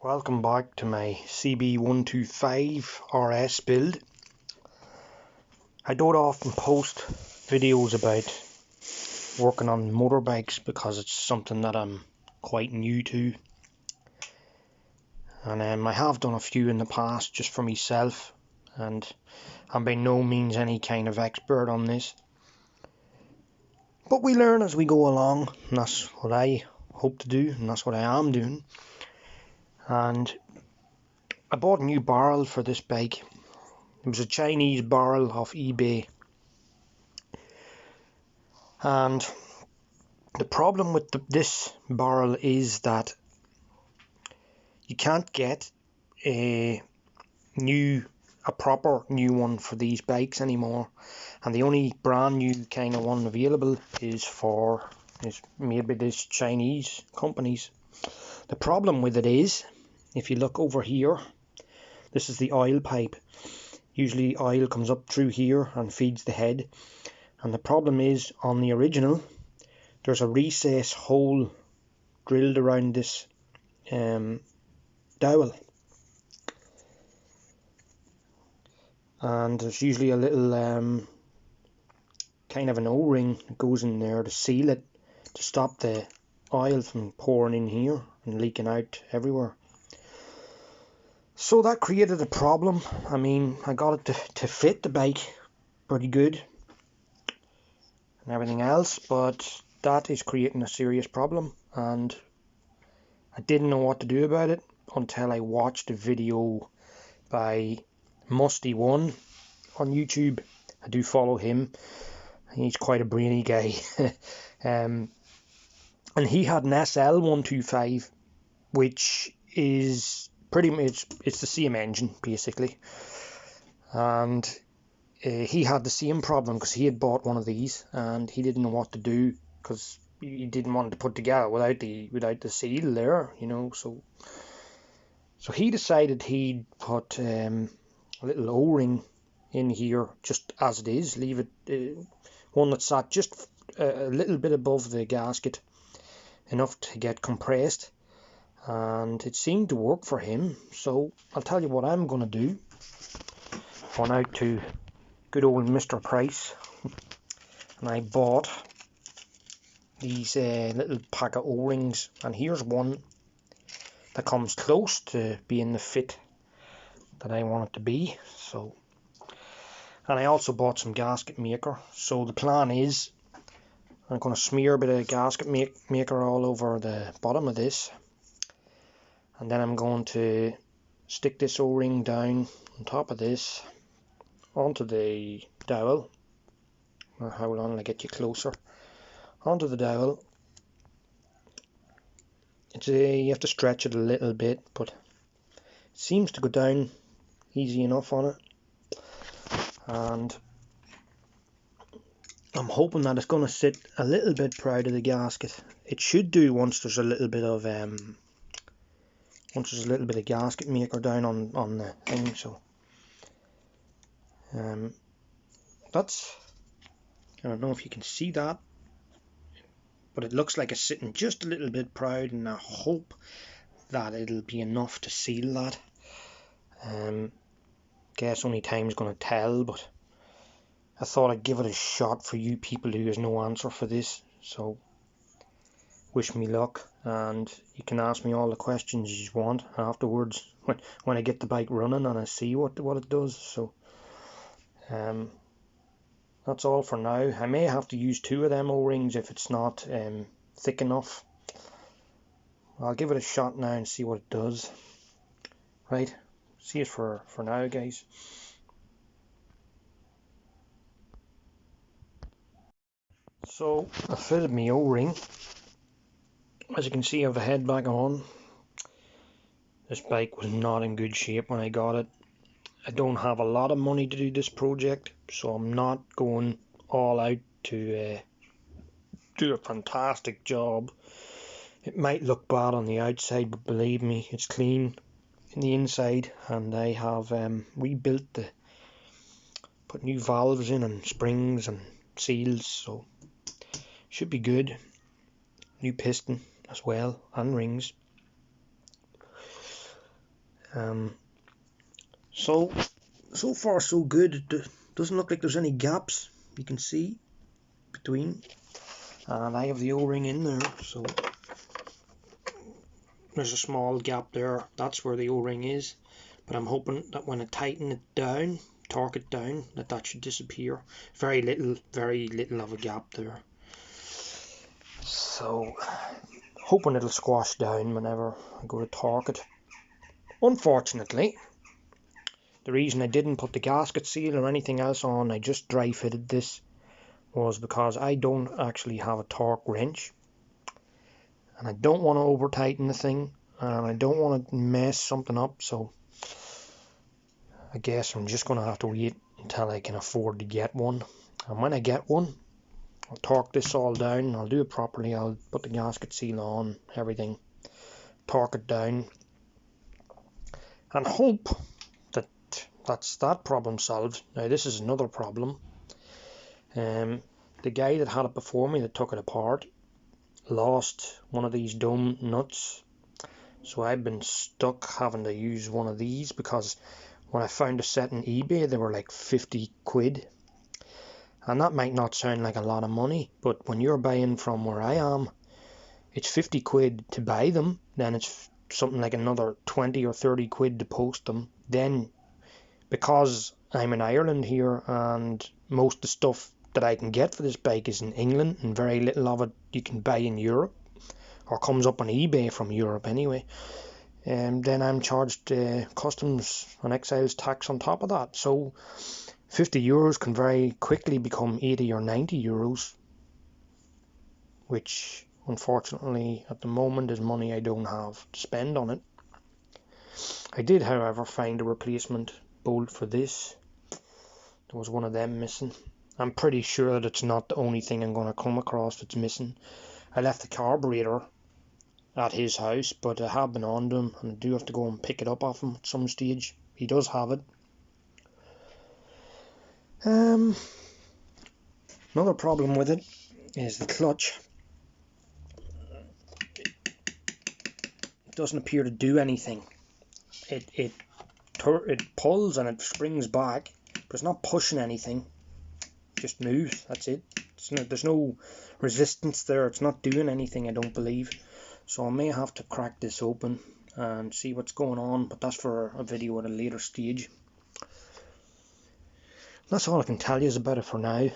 Welcome back to my CB125 RS build. I don't often post videos about working on motorbikes because it's something that I'm quite new to, and I have done a few in the past just for myself, and I'm by no means any kind of expert on this, but we learn as we go along, and that's what I hope to do, and that's what I am doing. And I bought a new barrel for this bike. It was a Chinese barrel off eBay, and the problem with this barrel is that you can't get a proper new one for these bikes anymore, and the only brand new kind of one available is made by this Chinese companies. The problem with it is, if you look over here, this is the oil pipe. Usually oil comes up through here and feeds the head, and the problem is, on the original there's a recess hole drilled around this dowel, and there's usually a little kind of an O-ring that goes in there to seal it, to stop the oil from pouring in here and leaking out everywhere. So that created a problem. I mean, I got it to fit the bike pretty good and everything else, but that is creating a serious problem, and I didn't know what to do about it until I watched a video by Musty1 on YouTube. I do follow him. He's quite a brainy guy. And he had an SL125, which is pretty much, it's the same engine basically, and he had the same problem because he had bought one of these and he didn't know what to do because he didn't want to put together without the seal there, you know. So he decided he'd put a little O-ring in here just as it is, leave it one that sat just a little bit above the gasket, enough to get compressed, and it seemed to work for him. So I'll tell you what I'm going to do. Went out to good old Mr. Price and I bought these little pack of O-rings, and here's one that comes close to being the fit that I want it to be. So, and I also bought some gasket maker. So the plan is, I'm going to smear a bit of gasket maker all over the bottom of this, and then I'm going to stick this O-ring down on top of this onto the dowel. Hold on, I'll get you closer. Onto the dowel. You have to stretch it a little bit, but it seems to go down easy enough on it, and I'm hoping that it's going to sit a little bit proud of the gasket. It should do once there's a little bit of gasket maker down on the thing. So that's, I don't know if you can see that, but it looks like it's sitting just a little bit proud, and I hope that it'll be enough to seal that. Guess only time's going to tell, but I thought I'd give it a shot for you people who has no answer for this. So wish me luck, and you can ask me all the questions you want afterwards when I get the bike running and I see what it does. So that's all for now. I may have to use two of them O-rings if it's not thick enough. I'll give it a shot now and see what it does. Right, see it for now, guys. So I fitted my O-ring. As you can see, I have the head back on. This bike was not in good shape when I got it. I don't have a lot of money to do this project, so I'm not going all out to do a fantastic job. It might look bad on the outside, but believe me, it's clean in the inside, and I have rebuilt put new valves in and springs and seals, so should be good. New piston as well, and rings. So far so good. It doesn't look like there's any gaps you can see between, and I have the O-ring in there, so there's a small gap there. That's where the O-ring is, but I'm hoping that when I tighten it down, torque it down, that should disappear. Very little of a gap there, so hoping it'll squash down whenever I go to torque it. Unfortunately, the reason I didn't put the gasket seal or anything else on, I just dry fitted this, was because I don't actually have a torque wrench, and I don't want to over tighten the thing, and I don't want to mess something up, so I guess I'm just going to have to wait until I can afford to get one. And when I get one, I'll torque this all down, I'll do it properly, I'll put the gasket seal on, everything, torque it down, and hope that that's that problem solved. Now this is another problem. The guy that had it before me that took it apart lost one of these dome nuts, so I've been stuck having to use one of these, because when I found a set on eBay they were like 50 quid, and that might not sound like a lot of money, but when you're buying from where I am, it's 50 quid to buy them, then it's something like another 20 or 30 quid to post them. Then because I'm in Ireland here, and most of the stuff that I can get for this bike is in England, and very little of it you can buy in Europe, or comes up on eBay from Europe anyway, and then I'm charged customs and excise tax on top of that, so 50 euros can very quickly become 80 or 90 euros, which unfortunately at the moment is money I don't have to spend on it. I did, however, find a replacement bolt for this. There was one of them missing. I'm pretty sure that it's not the only thing I'm going to come across that's missing. I left the carburetor at his house, but I have been on to him, and I do have to go and pick it up off him at some stage. He does have it. Another problem with it is the clutch. It doesn't appear to do anything. It pulls and it springs back, but it's not pushing anything. It just moves, that's it. There's no resistance there, it's not doing anything, I don't believe. So I may have to crack this open and see what's going on, but that's for a video at a later stage. That's all I can tell you about it for now.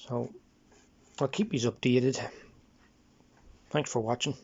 So I'll keep you updated. Thanks for watching.